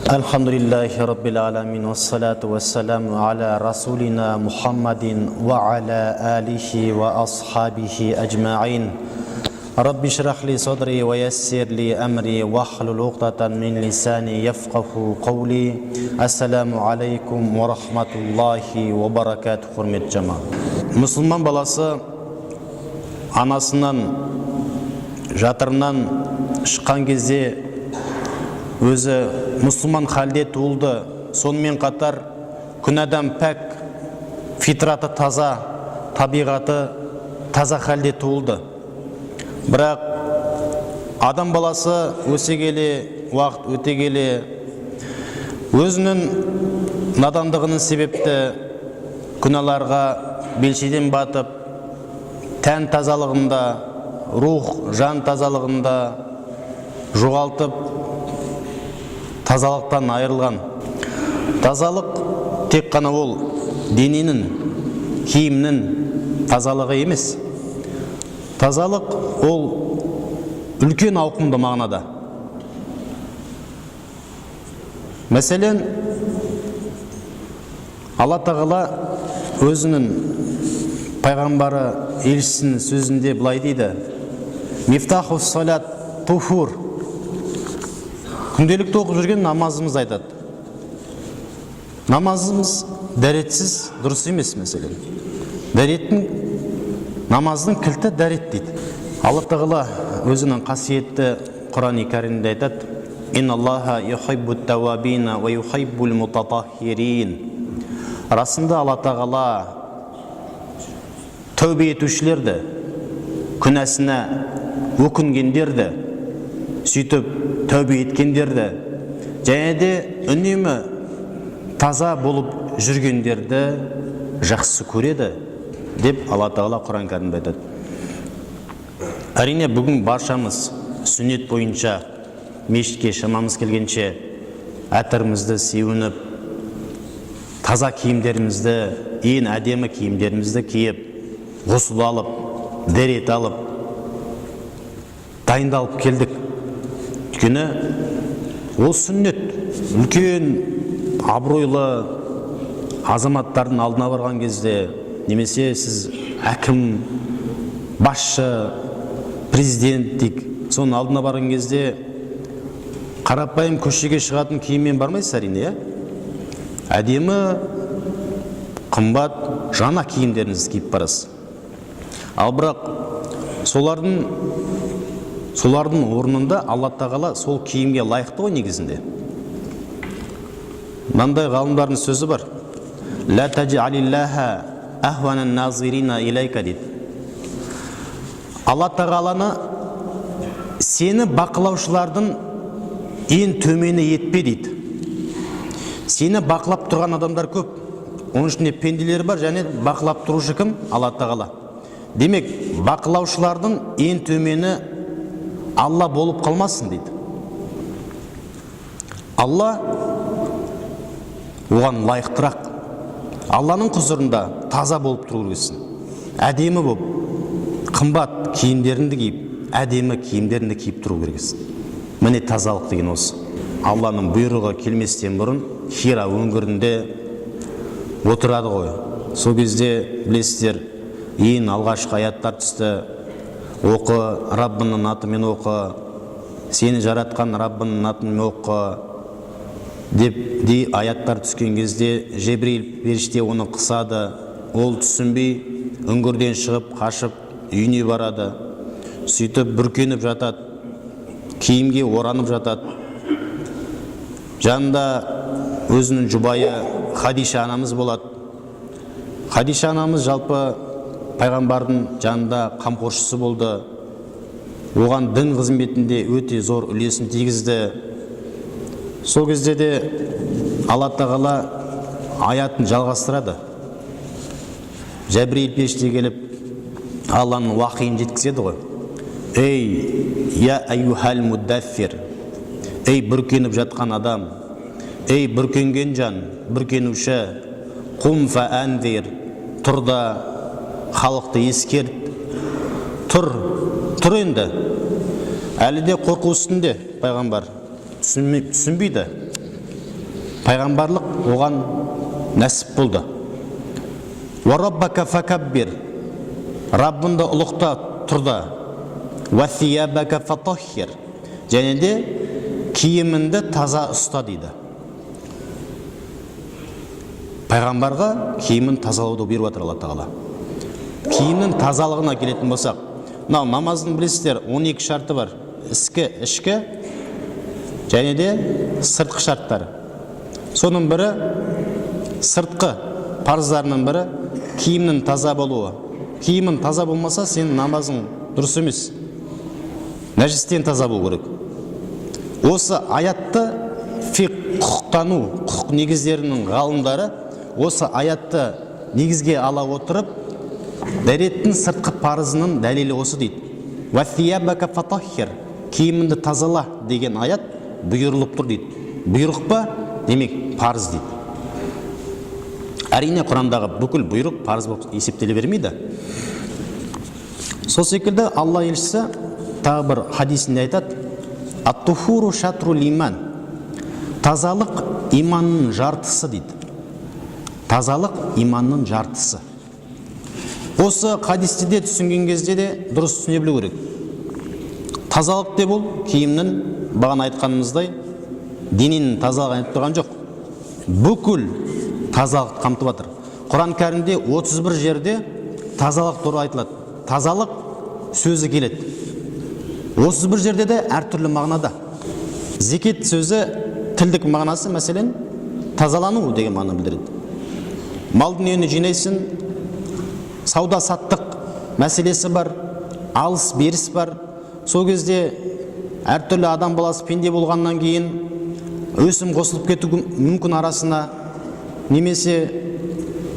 Alhamdulillahi Rabbil alamin wassalatu wassalamu ala rasulina Muhammadin wa ala alihi wa ashabihi ajma'in. Rabbi shrah li sadri wa yassir li amri wahlul 'uqdatan min lisani yafqahu qawli. Assalamu alaikum wa rahmatullahi wa barakatuh. Hurmet jamaat. Müslüman balası anasından, жатырынан шыққан кезде өзі мұсылман халде туылды. Сонымен қатар күнәдан пәк, фитраты таза, табиғаты таза халде туылды. Бірақ адам баласы өсе келе, уақыт өте келе, өзінің надандығының себепті күнәларға белшеден батып, тән тазалығында, рух, жан тазалығында жоғалтып, тазалықтан айырылған. Тазалық тек қана ол дененің, киімнің тазалығы емес. Тазалық ол үлкен ауқымды мағынада. Мәселен, Алла Тағала өзінің пайғамбары елшісінің сөзінде былай дейді: Мифтаху салат туфур. Күнделікті оқып жүрген намазымыз айтады. Намазымыз дәретсіз дұрыс емес мәселен. Намаздың кілті дәрет дейді. Алла Тағала өзінің қасиетті Құран-ы Кәрімде айтады: Инналлаха юхиббут тауабина ва юхиббул мутатаххирин. Расында Алла Тағала тәубе етушілерді, күнәсіне өкінгендерді, сөйтіп тәубе еткендерді, және де үнемі таза болып жүргендерді жақсы көреді деп Алла Тағала Құран кәрімде айтады. Әрине бүгін баршамыз сүннет бойынша мешітке шамамыз келгенше әтірімізді сеуініп, таза киімдерімізді, ең әдемі киімдерімізді киіп, ғұсыл алып, дәрет алып, дайындалып келдік. Өйткені ол сүннет. Үлкен абыройлы азаматтардың алдына барған кезде, немесе сіз әкім, басшы, президент дейік, соның алдына барған кезде қарапайым көшеге шығатын киіммен бармайсыз әрине. Әдемі, қымбат, жаңа киімдеріңізді киіп барасыз. Ал бірақ солардың орнында Алла Тағала сол киімге лайықты ғой негізінде. Мынандай ғалымдардың сөзі бар: Ла таджалиллаха ахванан назирина илайка дейді. Алла Тағаланы сені бақылаушылардың ең төмені етпе дейді. Сені бақылап тұрған адамдар көп. Оның ішінде пенделер бар, және бақылап тұрушы кім? Алла Тағала. Демек, бақылаушылардың ең төмені Алла болып қалмасын дейді. Алла оған лайықтырақ. Алланың құзырында таза болып тұру керексің. Әдемі болып, қымбат киімдеріңді киіп, әдемі киімдеріңді киіп тұру керексің. Міне тазалық деген осы. Алланың бұйрығы келместен бұрын Хира өңірінде отырады ғой. Сол кезде білесіздер, ең алғашқы аяттар түсті. Оқы, Раббының атымен оқы, сені жаратқан Раббының атымен оқы деп аяттар түскен кезде Жебрил періште оны қысады. Ол түсінбей үңгірден шығып, қашып, үйіне барады. Сөйтіп бүркеніп жатады, киімге оранып жатады. Жанында өзінің жұбайы Хадиша анамыз болады. Хадиша анамыз жалпы пайғамбардың жанында қамқоршысы болды. Оған дін қызметінде өте зор үлесін тигізді. Сол кезде де Алла Тағала аятын жалғастырады. Жәбірейіл періште келіп Алланың уақиын жеткізеді ғой. Ей, я айюхал муддаффир. Ей, бүркеніп жатқан адам. Ей, бүркенген жан, бүркенуші. Құм фа әнвер. Тұр да халықты ескерт. Тұр енді. Әлі де қорқу үстінде пайғамбар. Түсінбейді. пайғамбарлық оған нәсіп болды. Ва раббака факаббир, Раббыңды ұлықта тұрда. Ва сиябака фатаххир, және де киіміңді таза ұста дейді. Пайғамбарға киімін тазалауды бұйырып отыр Алла Тағала. Киімнің тазалығына келетін болсақ, мынау намаздың білесіздер 12 шарты бар. Ішкі және де сыртқы шарттары. Соның бірі сыртқы парыздарының бірі киімнің таза болуы. Киімің таза болмаса, сенің намазың дұрыс емес. Нәжістен таза болу керек. Осы аятты құқықтану, құқық негіздерінің ғалымдары осы аятты негізге ала отырып, дәреттің сыртқы парызының дәлелі осы дейді. Ва сиябака фатаххир, киіміңді тазала деген аят бұйырылып тұр дейді. Бұйрық па? Демек парыз дейді. Әрине Құрандағы бүкіл бұйрық парыз болып есептеле бермейді. Сол секілді Алла елшісі тағы бір хадисінде айтады: ат-тухуру шатрул иман, тазалық иманның жартысы дейді. Тазалық иманның жартысы. Осы хадисті де түсінген кезде де дұрыс түсіне білу керек. Тазалық деп ол киімнің бағана айтқанымыздай дененің тазалығын айтып тұрған жоқ. Бүкіл тазалық қамтып жатыр. Құран кәрімде 31 жерде тазалық туралы айтылады. Тазалық сөзі келеді. 31 жерде де әртүрлі мағынада. Зекет сөзі тілдік мағынасы, мәселен, тазалану деген мағына білдіреді. Мал дүниені жинайсың, сауда саттық мәселесі бар, алыс беріс бар. Сол кезде әртүрлі адам баласы пенде болғаннан кейін өсім қосылып кету мүмкін арасына, немесе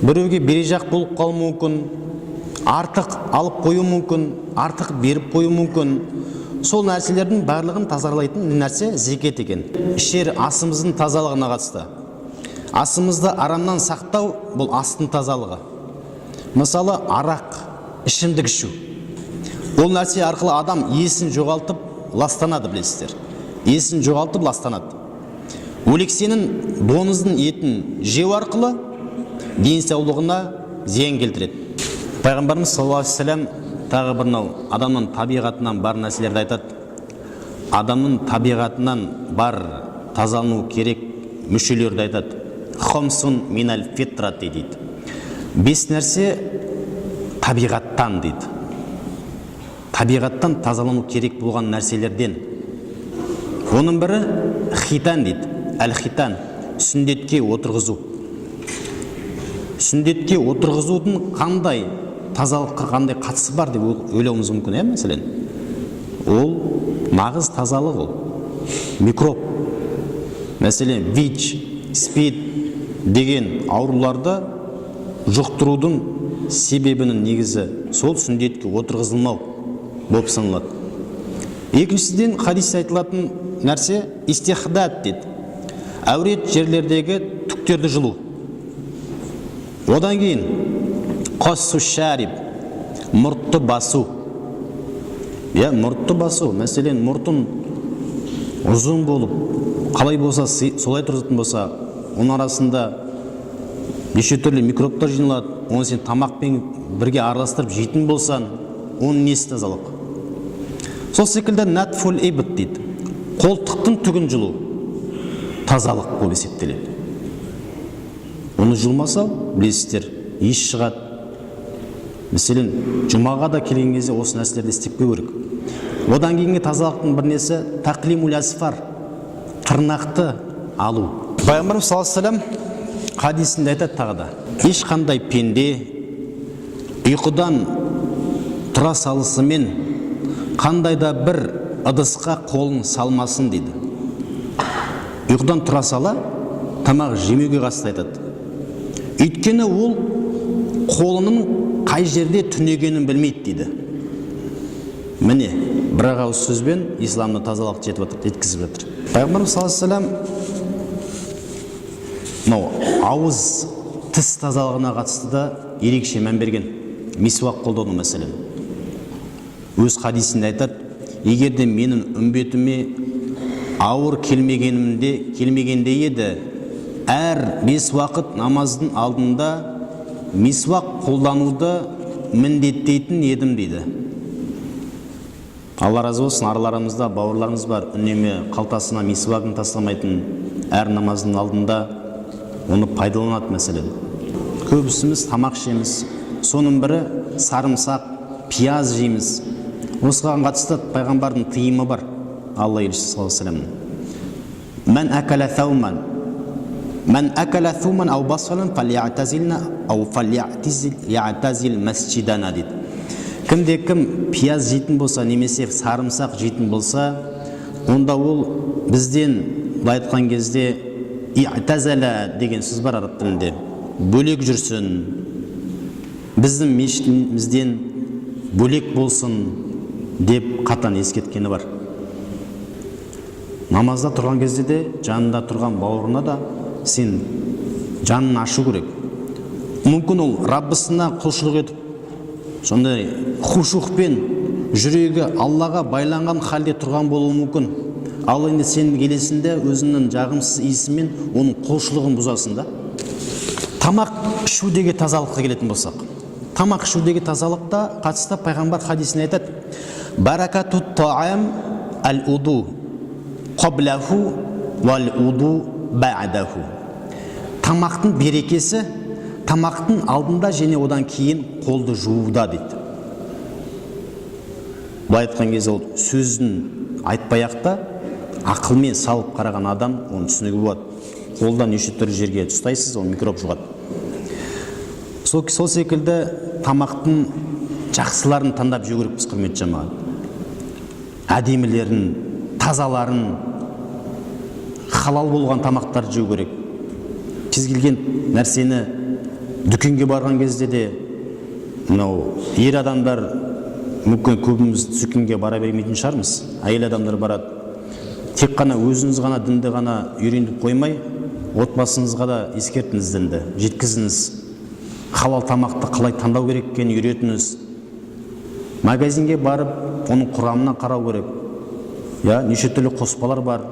біреуге бережақ болып қалу мүмкін, артық алып қою мүмкін, артық беріп қою мүмкін. Сол нәрселердің барлығын тазалайтын нәрсе зекет екен. Ішер асымыздың тазалығына қатысты. Асымызды арамнан сақтау бұл астың тазалығы. Мысалы, арақ, ішімдік ішу. Ол нәрсе арқылы адам есін жоғалтып ластанады, білесіздер. Есін жоғалтып ластанады. Өлексенің доңыздың етін жеу арқылы денсаулығына зиян келтіреді. Пайғамбарымыз саллаллаху алейхи вассалам тағы бір адамның табиғатынан бар нәрселерді айтады. Адамның табиғатынан бар тазалану керек мүшелерді айтады. Хомсун минал фитрат дейді. 5 нәрсе табиғаттан дейді. Табиғаттан тазалану керек болған нәрселерден. Оның бірі хитан дейді. Әл-хитан, сүндетке отырғызу. Сүндетке отырғызудың қандай тазалыққа қандай қатысы бар деп ойлауымыз мүмкін, мәселен. Ол нағыз тазалық ол. Микроб. Мәселен, ВИЧ, СПИД деген ауруларды жұқтырудың себебінің негізі сол сүндетке отырғызылмау болып саналады. Екіншіден хадисте айтылатын нәрсе истихдад дейді. Әурет жерлердегі түктерді жылу. Одан кейін қассу шариб, мұртты басу. Мұртты басу, мәселен, мұртын ұзын болып, қалай болса солай тұратын болса, оның арасында неше түрлі микробтар жиналады. Оны сен тамақпен бірге араластырып жейтін болсан, оның несі тазалық? Сол секілді натфул ибт дейді. Қолтықтың түгін жылу тазалық болып есептеледі. Оны жылмаса, білесіздер, еш шығады. Мәселен, жұмаға да келген кезде осы нәрселерді істеп қою керек. Одан кейінгі тазалықтың бір несі тақлимул асфар, тырнақты алу. Пайғамбарымыз саллаллаху алейхи вассалам хадисінде айтады тағы да: ешқандай пенде ұйқыдан тұра салысымен қандай да бір ыдысқа қолын салмасын дейді. Ұйқыдан тұра сала тамақ жемеуге қатысты айтады. Өйткені ол қолының қай жерде түнегенін білмейді дейді. Міне, бір ауыз сөзбен исламды тазалық жеткізіп жатыр. Пайғамбарымыз саллаллаху алейхи вассалам ауыз тіс тазалығына қатысты да ерекше мән берген. Мисуақ қолдану мәселен. Өз хадисінде айтады: егерде менің үмбетіме ауыр келмегенде еді, әр 5 уақыт намаздың алдында мисвақ қолдануды міндеттейтін едім дейді. Алла разы болсын, араларымызда бауырларымыз бар, үнемі қалтасына мисвағын тастамайтын, әр намаздың алдында оны пайдаланады мәселен. Көбісіміз тамақ жейміз, соның бірі сарымсақ, пияз жейміз. Осыған қатысты пайғамбардың тыйымы бар, Алла елшісі саллаллаху алейхи ва саллям. Мән әкәлә thуман ау басалан фәлиәтазилна ау фәлиәтазил мәсҗидана дейді. Кімде-кім пияз жейтін болса, немесе сарымсақ жейтін болса, онда ол бізден, былай айтқан кезде, иътазала деген сөз бар араб тілінде. Бөлек жүрсін, біздің мешітімізден бөлек болсын деп қатан ескерткені бар. Намазда тұрған кезде де, жанында тұрған бауырына да сен жанын ашу керек. Мүмкін ол Раббысына құлшылық етіп, сондай хушухпен жүрегі Аллаға байланған халде тұрған болуы мүмкін. Ал енді сен келесінде өзінің жағымсыз иісімен оның құлшылығын бұзасың да. Тамақ ішудегі тазалыққа келетін болсақ, тамақ ішудегі тазалықта қатысты пайғамбар хадисіне айтады: баракату таам ал-уду қаблаху вал-уду ба'даху. Тамақтың берекесі тамақтың алдында және одан кейін қолды жууда дейді. Былай айтқан кезде ол сөзін айтпай-ақта ақылмен салып қараған адам оны түсінуге болады. Қолдан неше түрлі жерге ұстайсыз, ол микроб жұғады. Сол секілді тамақтың жақсыларын таңдап жеу керекпіз, құрметті жамағат. Әдемілерін, тазаларын, халал болған тамақтарды жеу керек. Кез келген нәрсені дүкенге барған кезде де, мынау ер адамдар мүмкін көбіміз дүкенге бара бермейтін шығармыз. Әйел адамдар барады. Тек қана өзіңіз ғана дінді ғана үйреніп қоймай, отбасыңызға да ескертіңіз дінді, жеткізіңіз. Халал тамақты қалай таңдау керек екенін үйретіңіз. Магазинге барып, оның құрамына қарау керек. Неше түрлі қоспалар бар,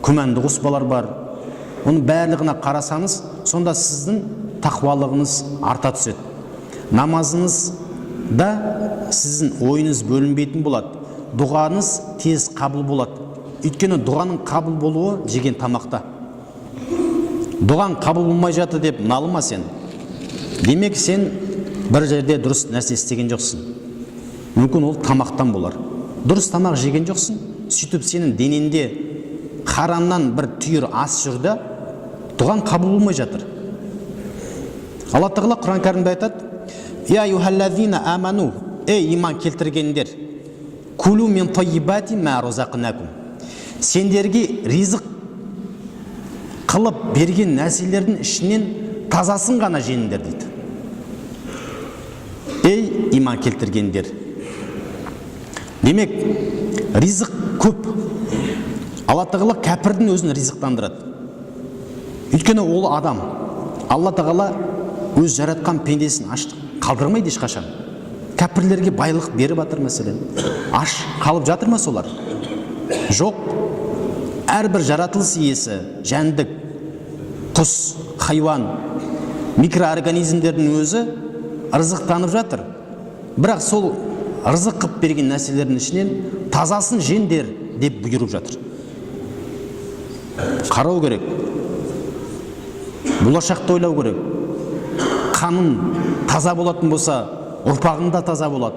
күмәнді қоспалар бар. Оның барлығына қарасаңыз, сонда сіздің тақуалығыңыз арта түседі. Намазыңызда сіздің ойыңыз бөлінбейтін болады. Дұғаңыз тез қабыл болады. Өйткені дұғаның қабыл болуы жеген тамақта. Дұғаң қабыл болмай жатыр деп налыма сен. Демек сен бір жерде дұрыс нәрсе істеген жоқсың. Мүмкін ол тамақтан болар. Дұрыс тамақ жеген жоқсың, сөйтіп сенің денеңде харамнан бір түйір ас жүрді, дұғаң қабыл болмай жатыр. Алла Тағала Құран кәрімде айтады: «Я юхаллазина аману, ей иман келтіргендер, кулу мин таййибати ма разақнакум». Сендерге ризық қылып берген нәрселердің ішінен тазасын ғана жеңдер дейді. Ей иман келтіргендер. Демек, ризық көп. Алла Тағала кәпірдің өзін ризықтандырады. Өйткені ол адам. Алла Тағала өз жаратқан пендесін аш қалдырмайды ешқашан. Кәпірлерге байлық беріп жатыр мәселен. Аш қалып жатыр ма солар? Жоқ. Әрбір жаратылыс иесі, жәндік, құс, хайуан, микроорганизмдердің өзі ырзықтанып жатыр. Бірақ сол ырзық қып берген нәрселердің ішінен тазасын жеңдер деп бұйырып жатыр. Қарау керек. Болашақты ойлау керек. Қаның таза болатын болса, ұрпағың да таза болады.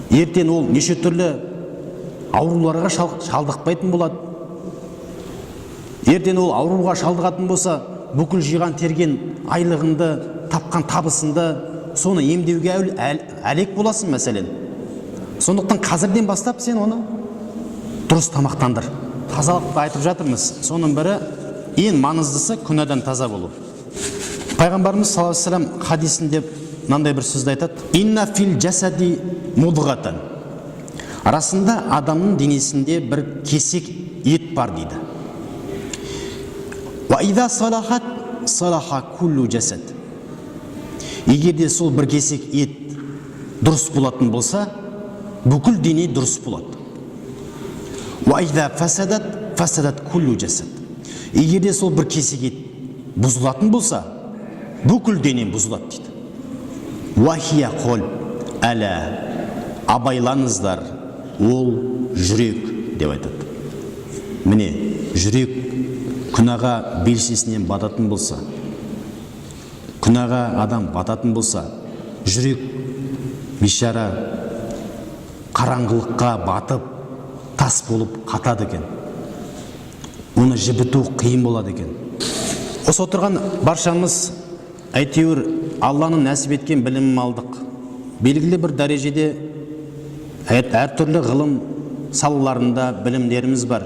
Ертең ол неше түрлі ауруларға шалдықпайтын болады. Ертең ол ауруға шалдығатын болса, бүкіл жиған терген айлығыңды, тапқан табысыңды соны емдеуге әлек боласың мәселен. Сондықтан қазірден бастап сен оны дұрыс тамақтандыр. Тазалықты айтып жатырмыз. Соның бірі ең маңыздысы күнәдан таза болу. Пайғамбарымыз саллаллаху алейхи ва саллям хадисінде мынандай бір сөзді айтады: «Инна фил жасади мудғатан». Арасында адамның денесінде бір кесек ет бар дейді. Ва иза салахат салаха куллу жасад. Егер де сол бір кесек ет дұрыс болатын болса, бүкіл дене дұрыс болады. Ва иза фасадат фасадат куллу жасад. Егер де сол бір кесек ет бұзылатын болса, бүкіл денем бұзылады дейді. Уахия қол әлә, абайлаңыздар, ол жүрек деп айтады. Міне, жүрек күнәға белшесінен бататын болса, күнәға адам бататын болса, жүрек бишара қараңғылыққа батып, тас болып қатады екен. Оны жібіту қиын болады екен. Осы отырған баршамыз әйтеуір Алланың нәсіп еткен білімін алдық. Белгілі бір дәрежеде әртүрлі ғылым салаларында білімдеріміз бар.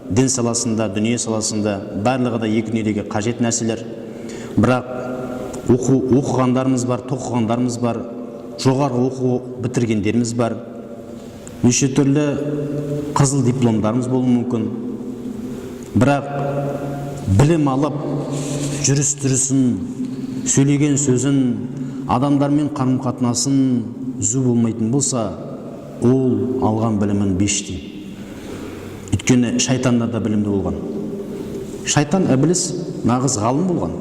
Дін саласында, дүние саласында, барлығы да екі дүниеге қажет нәрселер. Бірақ оқығандарымыз бар, тоқығандарымыз бар, жоғары оқу бітіргендеріміз бар. Неше түрлі қызыл дипломдарымыз болуы мүмкін. Бірақ білім алып, жүріс-тұрысын, сөйлеген сөзін, адамдармен қарым-қатынасын үзу болмайтын болса, ол алған білімін бешті. Өйткені шайтандар да білімді болған. Шайтан Ібліс нағыз ғалым болған.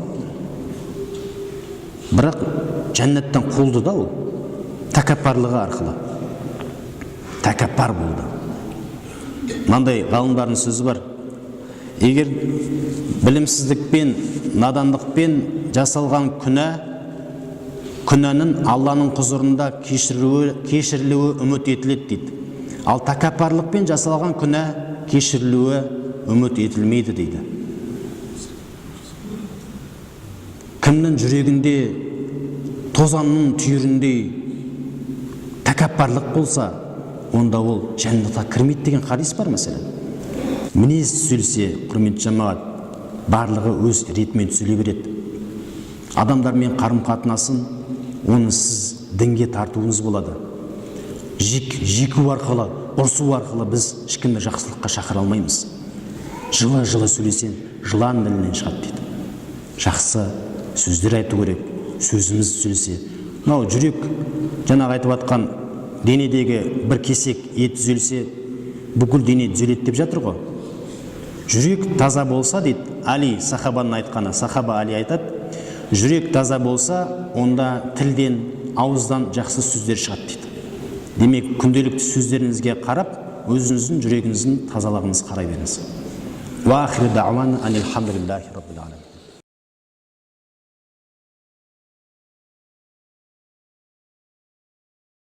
Бірақ жәннеттен қуылды да ол, тәкаппарлығы арқылы. Тәкаппар болды. Мынандай ғалымдардың сөзі бар. Егер білімсіздікпен, надандықпен жасалған күнәнің Алланың құзырында кешірілуі үміт етіледі дейді. Ал тәкаппарлықпен жасалған күнә кешірілуі үміт етілмейді дейді. Кімнің жүрегінде тозанның түйіріндей тәкаппарлық болса, онда ол жәннатқа кірмейді деген хадис бар мәселен. Мінез түзелсе, құрметті жамағат, барлығы өз ретімен түзеле береді. Адамдармен қарым-қатынасын, оны сіз дінге тартуыңыз болады. Жеку арқылы, ұрсу арқылы біз ешкімді жақсылыққа шақыра алмаймыз. Жылы-жылы сөйлесен, жылан тілінен шығады дейді. Жақсы сөздер айту керек, сөзіміз түзелсе. Мынау жүрек, жаңағы айтып атқан денедегі бір кесек ет түзелсе, бүкіл дене түзеледі деп жатыр ғой. Жүрек таза болса дейді, Али сахабаның айтқаны, сахаба Али айтады, жүрек таза болса, онда тілден, ауыздан жақсы сөздер шығады дейді. Демек, күнделікті сөздеріңізге қарап, өзіңіздің жүрегіңіздің тазалығыңыз қарай беріңіз. Ва ахиру дa'вана анил хамдулиллахи раббил аламин.